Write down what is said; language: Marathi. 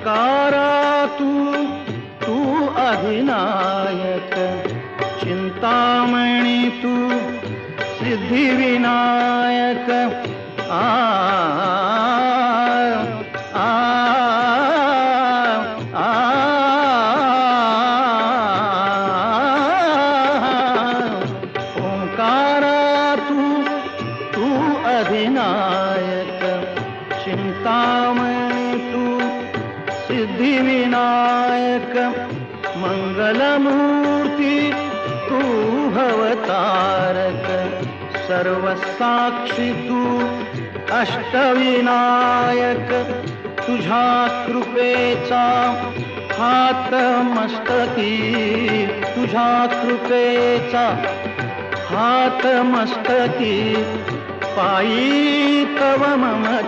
ओंकारा तू अधिनायक, चिंतामणी तू सिद्धिविनायक। आ आ आ ओंकारा तू अधिनायक, चिंतामणी तू सिद्धिविनायक। मंगलमूर्ती तू भवतारक, सर्वसाक्षी तू अष्टविनायक। तुझ्या कृपेचा हात मस्तकी, तुझ्या कृपेचा हात मस्तकी, पायी तव मम